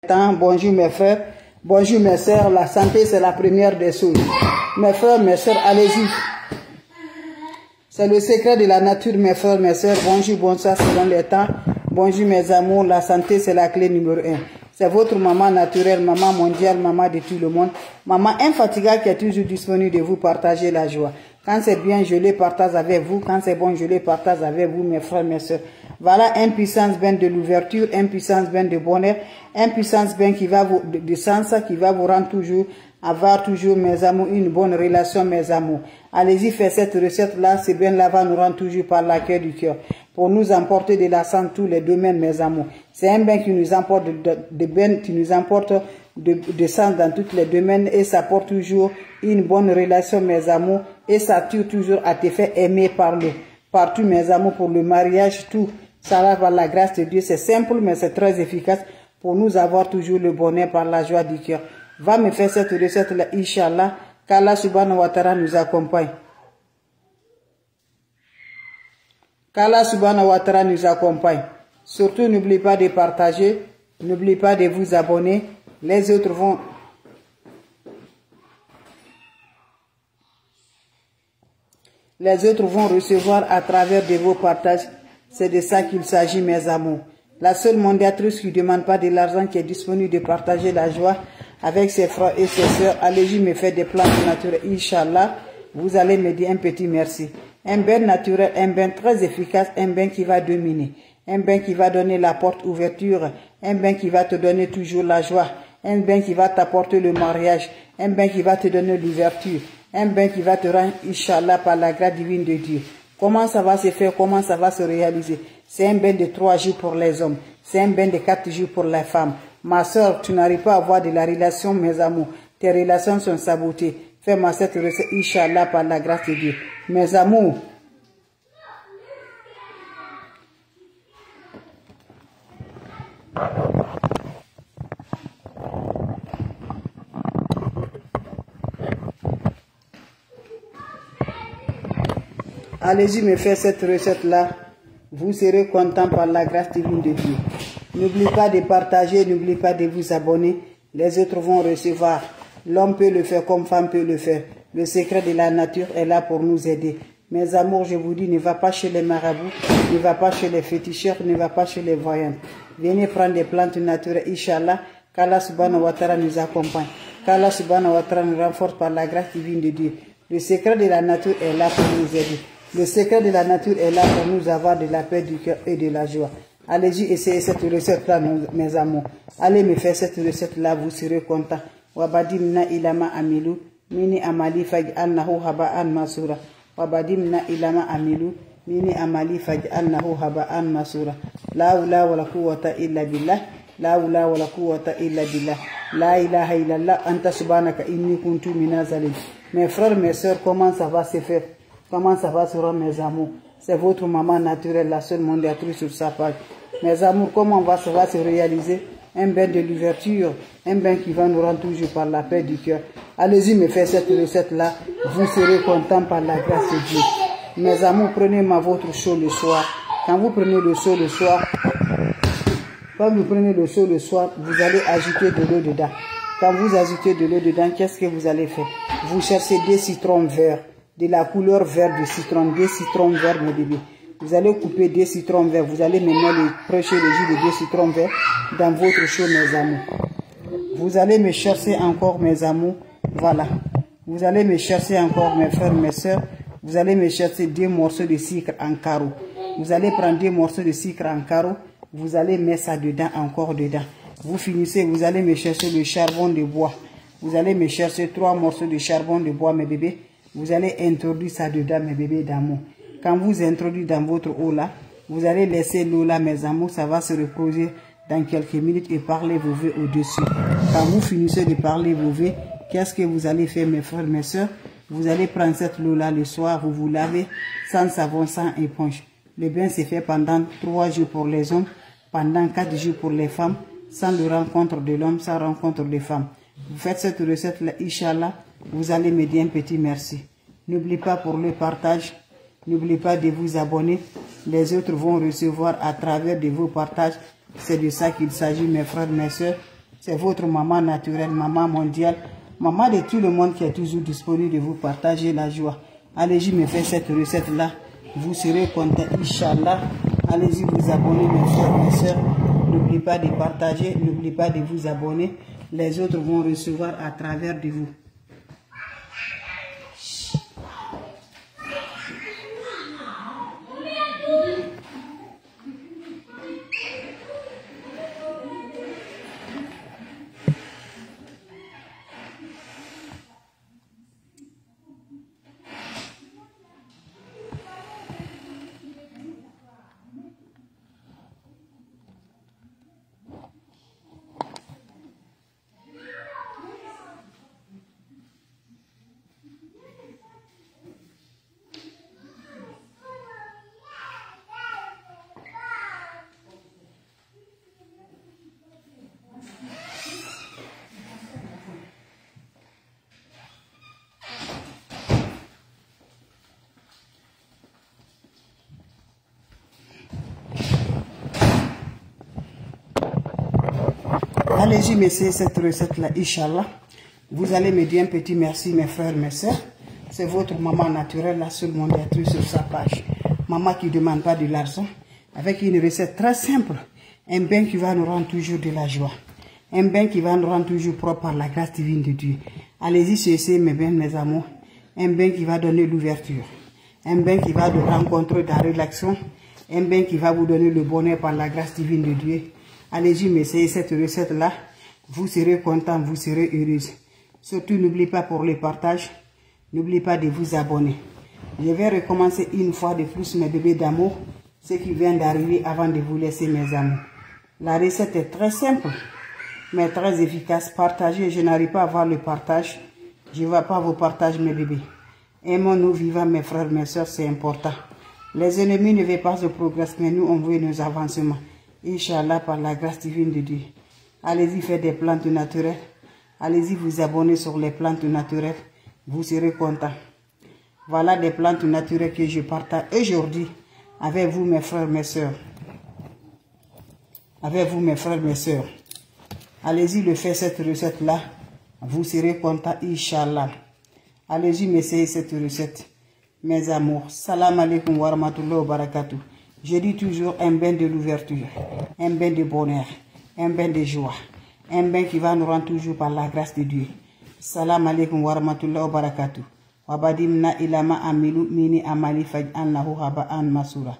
Bonjour mes frères, bonjour mes sœurs, la santé c'est la première des choses. Mes frères, mes sœurs, allez-y. C'est le secret de la nature, mes frères, mes sœurs. Bonjour, bonsoir selon les temps. Bonjour mes amours, la santé c'est la clé numéro 1. C'est votre maman naturelle, maman mondiale, maman de tout le monde. Maman infatigable qui est toujours disponible de vous partager la joie. Quand c'est bien, je les partage avec vous. Quand c'est bon, je les partage avec vous, mes frères, mes sœurs. Voilà un puissance bain de l'ouverture, un puissance bain de bonheur, un puissance bain qui va vous, de sens, qui va vous rendre toujours, avoir toujours, mes amours, une bonne relation, mes amours. Allez-y, faites cette recette-là, c'est bien là va nous rendre toujours par la cœur du cœur. Pour nous emporter de la santé tous les domaines, mes amours. C'est un bain qui nous emporte de sens dans tous les domaines et ça porte toujours une bonne relation, mes amours, et ça tue toujours à te faire aimer partout, mes amours, pour le mariage, tout. Ça va par la grâce de Dieu, c'est simple, mais c'est très efficace pour nous avoir toujours le bonheur par la joie du cœur. Va me faire cette recette-là, Inch'Allah, qu'Allah subhanahu wa ta'ala nous accompagne. Qu'Allah subhanahu wa ta'ala nous accompagne. Surtout, n'oubliez pas de partager, n'oubliez pas de vous abonner. Les autres vont recevoir à travers de vos partages. C'est de ça qu'il s'agit, mes amours. La seule mondiatrice qui ne demande pas de l'argent, qui est disponible de partager la joie avec ses frères et ses sœurs. Allez-y me faire des plantes naturelles, Inch'Allah. Vous allez me dire un petit merci. Un bain naturel, un bain très efficace, un bain qui va dominer. Un bain qui va donner la porte ouverture. Un bain qui va te donner toujours la joie. Un bain qui va t'apporter le mariage. Un bain qui va te donner l'ouverture. Un bain qui va te rendre, Inch'Allah, par la grâce divine de Dieu. Comment ça va se faire? Comment ça va se réaliser? C'est un bain de 3 jours pour les hommes. C'est un bain de 4 jours pour les femmes. Ma soeur, tu n'arrives pas à avoir de la relation, mes amours. Tes relations sont sabotées. Fais-moi cette recette, Inch'Allah, par la grâce de Dieu. Mes amours. Allez-y me faire cette recette-là. Vous serez content par la grâce divine de Dieu. N'oubliez pas de partager, n'oubliez pas de vous abonner. Les autres vont recevoir. L'homme peut le faire comme femme peut le faire. Le secret de la nature est là pour nous aider. Mes amours, je vous dis, ne va pas chez les marabouts, ne va pas chez les féticheurs, ne va pas chez les voyants. Venez prendre des plantes naturelles, Inch'Allah, qu'Allah subhanahu wa ta'ala nous accompagne. Qu'Allah subhanahu wa ta'ala nous renforce par la grâce divine de Dieu. Le secret de la nature est là pour nous aider. Le secret de la nature est là pour nous avoir de la paix du cœur et de la joie. Allez-y, essayez cette recette-là, mes amours. Allez me faire cette recette-là, vous serez contents. Wabadimna ilama amilu, mini amali faj'alnahu haba'an masura. Wabadimna ilama amilu, mini amali faj'alnahu haba'an masura. La hawla wa la quwwata illa billah. La hawla wa la quwwata illa billah. La ilaha illallah, anta subhanaka inni kuntu minaz zalim. Mes frères, mes sœurs, comment ça va se faire? Comment ça va se rendre, mes amours? C'est votre maman naturelle, la seule mondiatrice sur sa page. Mes amours, comment ça va se réaliser? Un bain de l'ouverture, un bain qui va nous rendre toujours par la paix du cœur. Allez-y me faire cette recette-là, vous serez contents par la grâce de Dieu. Mes amours, prenez votre chaud le soir. Quand vous prenez le chaud le soir, vous allez ajouter de l'eau dedans. Quand vous ajoutez de l'eau dedans, qu'est-ce que vous allez faire? Vous cherchez des citrons verts, de la couleur vert de citron, des citrons verts, mes bébés. Vous allez couper des citrons verts, vous allez maintenant prêcher le jus de des citrons verts dans votre chaud, mes amours. Vous allez me chercher encore, mes amours, voilà. Vous allez me chercher encore, mes frères, mes soeurs. Vous allez me chercher 2 morceaux de sucre en carreau. Vous allez prendre 2 morceaux de sucre en carreau. Vous allez mettre ça dedans, encore dedans. Vous finissez, vous allez me chercher le charbon de bois. Vous allez me chercher 3 morceaux de charbon de bois, mes bébés. Vous allez introduire ça dedans, mes bébés d'amour. Quand vous introduisez dans votre eau là, vous allez laisser l'eau là, mes amours, ça va se reposer dans quelques minutes et parler vos vœux au-dessus. Quand vous finissez de parler vos vœux, qu'est-ce que vous allez faire, mes frères, mes soeurs? Vous allez prendre cette eau là le soir, vous vous lavez sans savon, sans éponge. Le bain se fait pendant 3 jours pour les hommes, pendant 4 jours pour les femmes, sans le rencontre de l'homme, sans rencontre des femmes. Vous faites cette recette là, Inch'Allah, vous allez me dire un petit merci. N'oubliez pas pour le partage, n'oubliez pas de vous abonner. Les autres vont recevoir à travers de vos partages. C'est de ça qu'il s'agit, mes frères, mes soeurs. C'est votre maman naturelle, maman mondiale, maman de tout le monde qui est toujours disponible de vous partager la joie. Allez-y me faire cette recette-là. Vous serez content, Inch'Allah. Allez-y vous abonner, mes frères, mes soeurs. N'oubliez pas de partager, n'oubliez pas de vous abonner. Les autres vont recevoir à travers de vous. Allez-y, messieurs, cette recette-là, Inch'Allah. Vous allez me dire un petit merci, mes frères, mes soeurs. C'est votre maman naturelle, la seule mondiatrice sur sa page. Maman qui ne demande pas de l'argent, avec une recette très simple. Un bain qui va nous rendre toujours de la joie. Un bain qui va nous rendre toujours propre par la grâce divine de Dieu. Allez-y, cessez mes bains, mes amours. Un bain qui va donner l'ouverture. Un bain qui va nous rencontrer dans la relaxation. Un bain qui va vous donner le bonheur par la grâce divine de Dieu. Allez-y, m'essayez cette recette-là. Vous serez content, vous serez heureuse. Surtout, n'oubliez pas pour le partage. N'oubliez pas de vous abonner. Je vais recommencer une fois de plus, mes bébés d'amour. Ce qui vient d'arriver avant de vous laisser, mes amours. La recette est très simple, mais très efficace. Partagez. Je n'arrive pas à voir le partage. Je ne vois pas vos partages, mes bébés. Aimons-nous vivants, mes frères, mes soeurs, c'est important. Les ennemis ne veulent pas se progresser, mais nous, on veut nos avancements. Inch'Allah, par la grâce divine de Dieu. Allez-y faire des plantes naturelles. Allez-y vous abonner sur les plantes naturelles. Vous serez content. Voilà des plantes naturelles que je partage aujourd'hui avec vous, mes frères, mes soeurs. Avec vous, mes frères, mes soeurs. Allez-y le faire cette recette-là. Vous serez content, Inch'Allah. Allez-y m'essayer cette recette. Mes amours. Salam alaikum wa rahmatullahi wa barakatuh. Je dis toujours un bain de l'ouverture, un bain de bonheur, un bain de joie, un bain qui va nous rendre toujours par la grâce de Dieu. Salam alaikum wa rahmatullahi wa barakatuh. Wabadimna ilama amilu mini amali faj'annahu haba'an masura.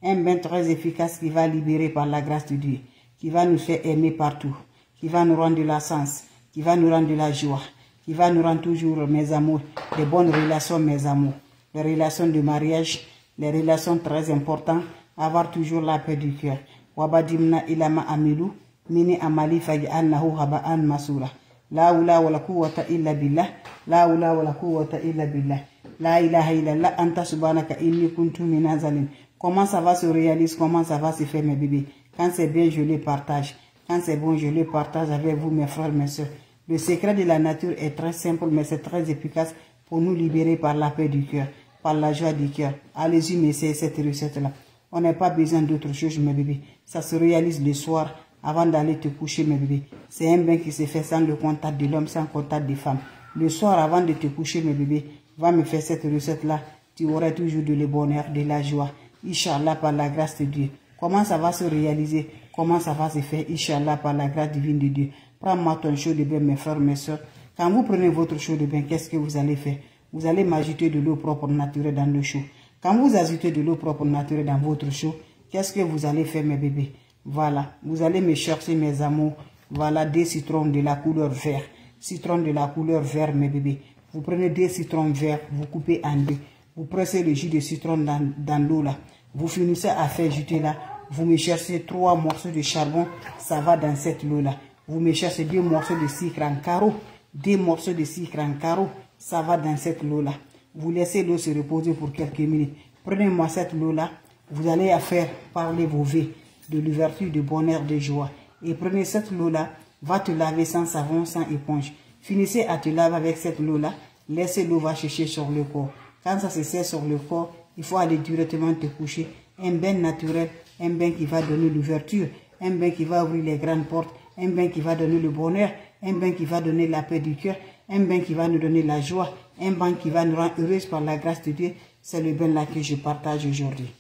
Un bain très efficace qui va libérer par la grâce de Dieu, qui va nous faire aimer partout, qui va nous rendre de la sens, qui va nous rendre de la joie, qui va nous rendre toujours, mes amours, de bonnes relations, mes amours, les relations de mariage, les relations très importantes. Avoir toujours la paix du cœur. Wabadimna ilama amilu mini amali faj'annahu haba'an masura. La hawla wa la quwwata illa billah. La hawla wa la quwwata illa billah. La ilaha illallah anta subhanaka inni kuntu minaz zalimin. Comment ça va se réaliser, comment ça va se faire, mes bébés? Quand c'est bien, je le partage. Quand c'est bon, je le partage avec vous, mes frères, mes soeurs. Le secret de la nature est très simple, mais c'est très efficace pour nous libérer par la paix du cœur, par la joie du cœur. Allez-y, m'essayez cette recette-là. On n'a pas besoin d'autre chose, mes bébés. Ça se réalise le soir avant d'aller te coucher, mes bébés. C'est un bain qui se fait sans le contact de l'homme, sans contact des femmes. Le soir avant de te coucher, mes bébés, va me faire cette recette-là. Tu auras toujours de le bonheur, de la joie. Inch'Allah, par la grâce de Dieu. Comment ça va se réaliser? Comment ça va se faire? Inch'Allah, par la grâce divine de Dieu. Prends-moi ton chaud de bain, mes frères, mes soeurs. Quand vous prenez votre chaud de bain, qu'est-ce que vous allez faire? Vous allez m'ajouter de l'eau propre naturelle dans le chaud. Quand vous ajoutez de l'eau propre naturelle dans votre chaud, qu'est-ce que vous allez faire, mes bébés? Voilà, vous allez me chercher, mes amours. Voilà, des citrons de la couleur vert. Citrons de la couleur vert, mes bébés. Vous prenez des citrons verts, vous coupez en deux. Vous pressez le jus de citron dans l'eau là. Vous finissez à faire jeter là. Vous me cherchez 3 morceaux de charbon, ça va dans cette eau là. Vous me cherchez 2 morceaux de sucre en carreau. 2 morceaux de sucre en carreau, ça va dans cette eau là. Vous laissez l'eau se reposer pour quelques minutes. Prenez-moi cette eau-là. Vous allez faire parler vos vœux de l'ouverture, de bonheur, de joie. Et prenez cette eau-là. Va te laver sans savon, sans éponge. Finissez à te laver avec cette eau-là. Laissez l'eau va chercher sur le corps. Quand ça se sert sur le corps, il faut aller directement te coucher. Un bain naturel, un bain qui va donner l'ouverture, un bain qui va ouvrir les grandes portes, un bain qui va donner le bonheur, un bain qui va donner la paix du cœur, un bain qui va nous donner la joie, un bain qui va nous rendre heureuses par la grâce de Dieu. C'est le bain-là que je partage aujourd'hui.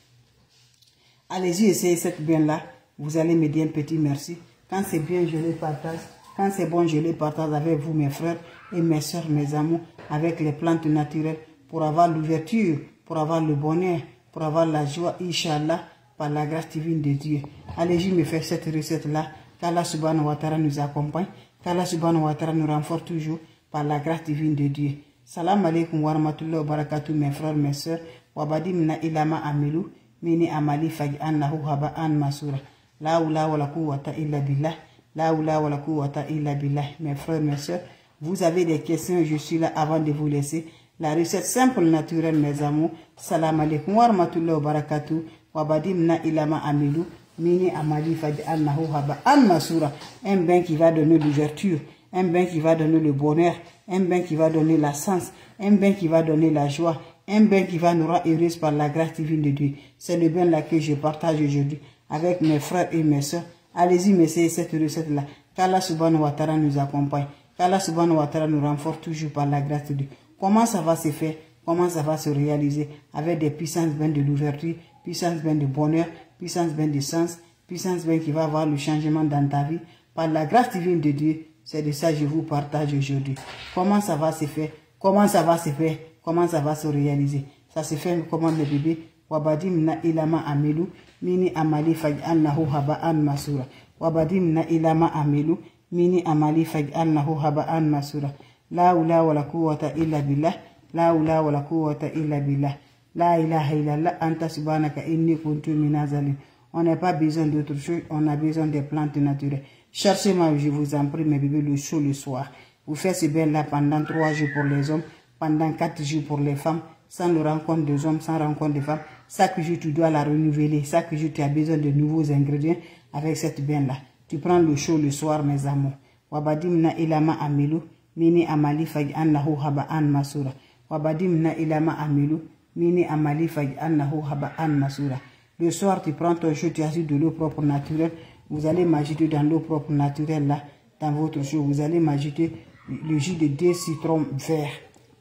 Allez-y, essayez cette bain-là. Vous allez me dire un petit merci. Quand c'est bien, je le partage. Quand c'est bon, je le partage avec vous, mes frères et mes soeurs, mes amours, avec les plantes naturelles, pour avoir l'ouverture, pour avoir le bonheur, pour avoir la joie, Inch'Allah, par la grâce divine de Dieu. Allez-y me faire cette recette-là, qu'Allah subhanahu wa ta'ala nous accompagne, qu'Allah subhanahu wa ta'ala nous renforce toujours par la grâce divine de Dieu. Salam alaikum wa rahmatullahi wa barakatuh, mes frères, mes soeurs. Wabadi mina ilama amilu, mini amali fagi annahu haba an masura. La oula wa la quwwata illa billah. La oula wa la quwwata illa billah. Mes frères, mes soeurs, vous avez des questions, je suis là avant de vous laisser. La recette simple, naturelle, mes amours. Salam alaikum wa rahmatullahi wa barakatuh. Wabadi mina ilama amilu, mini amali fagi annahu haba an masura. Un bain qui va donner l'ouverture, un bain qui va donner le bonheur, un bain qui va donner la sens, un bain qui va donner la joie, un bain qui va nous rendre heureux par la grâce divine de Dieu. C'est le bain là que je partage aujourd'hui avec mes frères et mes soeurs. Allez-y, m'essayez cette recette-là. Qu'Allah subhanahu wa ta'ala nous accompagne. Qu'Allah subhanahu wa ta'ala nous renforce toujours par la grâce de Dieu. Comment ça va se faire? Comment ça va se réaliser? Avec des puissances bains de l'ouverture, puissance bain de bonheur, puissance bain de sens, puissance bain qui va avoir le changement dans ta vie. Par la grâce divine de Dieu, c'est de ça que je vous partage aujourd'hui. Comment ça va se faire? Comment ça va se faire? Comment ça va se réaliser? Ça se fait comment, mes bébés? Wabadim na ilama amelu, mini amali fag annahu haba an masura. Wabadim na ilama amelu, mini amali fag annahu haba an masura. La oula wa la quwwata illa billah. La oula wa la quwwata illa billah. La ilaha illallah anta subhanaka inni kuntu minazalin. On n'a pas besoin d'autre chose, on a besoin des plantes naturelles. Cherchez-moi, je vous en prie, mes bébés, le chaud le soir. Vous faites ce bain-là pendant 3 jours pour les hommes, pendant 4 jours pour les femmes, sans le rencontre des hommes, sans rencontre des femmes. Chaque jour, tu dois la renouveler. Chaque jour, tu as besoin de nouveaux ingrédients avec cette bain-là. Tu prends le chaud le soir, mes amours. Wabadim na ilama amilu, mini amali fagi annahu haba an masura. Wabadim na ilama amilu, mini amali fagi annahu haba an masura. Le soir, tu prends ton chaud, tu ajoutes de l'eau propre naturelle. Vous allez m'ajouter dans l'eau propre naturelle là, dans votre chaud. Vous allez m'ajouter le jus de 2 citrons verts.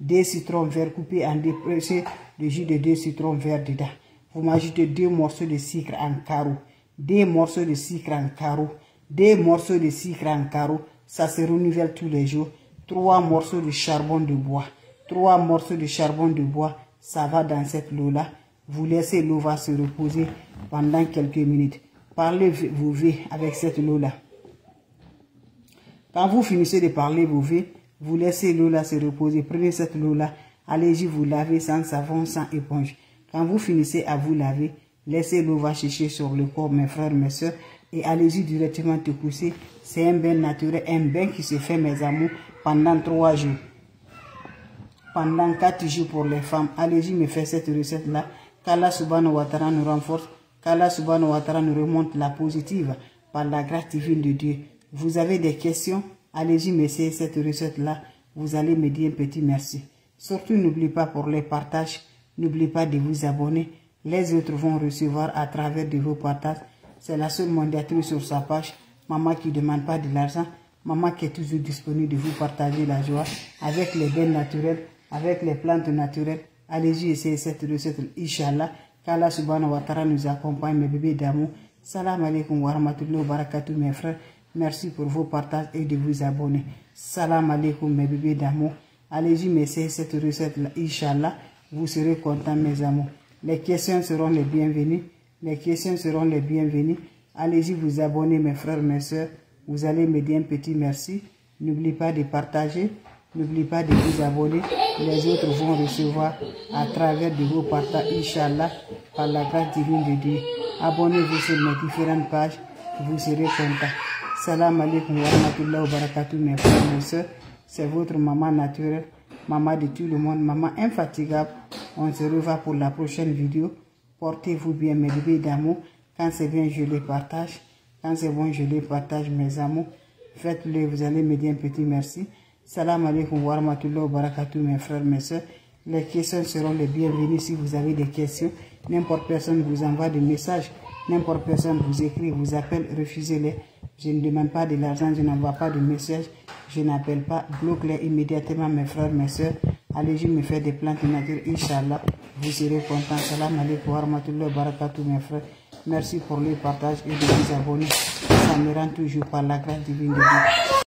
2 citrons verts coupés en 2, pressez le jus de 2 citrons verts dedans. Vous m'ajoutez 2 morceaux de sucre en carreau. 2 morceaux de sucre en carreau. 2 morceaux de sucre en carreau. Ça se renouvelle tous les jours. 3 morceaux de charbon de bois. 3 morceaux de charbon de bois. Ça va dans cette eau là. Vous laissez l'eau va se reposer pendant quelques minutes. Parlez vos vœux avec cette eau-là. Quand vous finissez de parler vos vœux, vous laissez l'eau-là se reposer. Prenez cette eau-là, allez-y vous laver sans savon, sans éponge. Quand vous finissez à vous laver, laissez l'eau va chercher sur le corps, mes frères, mes soeurs, et allez-y directement te coucher. C'est un bain naturel, un bain qui se fait, mes amours, pendant 3 jours. Pendant 4 jours pour les femmes. Allez-y me faire cette recette-là. Qu'Allah subhanahu wa ta'ala nous renforce. Qu'Allah subhanahu wa ta'ala nous remonte la positive par la grâce divine de Dieu. Vous avez des questions? Allez-y m'essayer cette recette-là. Vous allez me dire un petit merci. Surtout, n'oubliez pas pour les partages. N'oubliez pas de vous abonner. Les autres vont recevoir à travers de vos partages. C'est la seule mondiatrice sur sa page. Maman qui ne demande pas de l'argent. Maman qui est toujours disponible de vous partager la joie avec les bains naturels, avec les plantes naturelles. Allez-y essayer cette recette, Inch'Allah. Qu'Allah subhanahu wa ta'ala nous accompagne, mes bébés d'amour. Salam alaikum wa rahmatullahi wa barakatuh, mes frères. Merci pour vos partages et de vous abonner. Salam alaikum, mes bébés d'amour. Allez-y m'essayer cette recette-là, Inch'Allah. Vous serez contents, mes amours. Les questions seront les bienvenues. Les questions seront les bienvenues. Allez-y vous abonner, mes frères, mes soeurs. Vous allez me dire un petit merci. N'oubliez pas de partager. N'oubliez pas de vous abonner. Les autres vont recevoir à travers de vos partages, Inch'Allah, par la grâce divine de Dieu. Abonnez-vous sur mes différentes pages. Vous serez contents. Salam alaikum wa rahmatullahi wa barakatuh, mes frères, mes soeurs. C'est votre maman naturelle, maman de tout le monde, maman infatigable. On se revoit pour la prochaine vidéo. Portez-vous bien, mes bébés d'amour. Quand c'est bien, je les partage. Quand c'est bon, je les partage, mes amours. Faites-le, vous allez me dire un petit merci. Salam alaikum wa rahmatullahi wa barakatuh, mes frères, mes soeurs. Les questions seront les bienvenues si vous avez des questions. N'importe personne vous envoie des messages. N'importe personne vous écrit, vous appelle, refusez-les. Je ne demande pas de l'argent, je n'envoie pas de message, je n'appelle pas. Bloque-les immédiatement, mes frères, mes soeurs. Allez-y me faire des plantes de nature, Inch'Allah. Vous serez contents. Salam alaikum wa rahmatullahi wa barakatuh, mes frères. Merci pour le partage et de vous abonner. Ça me rend toujours par la grâce divine de Dieu.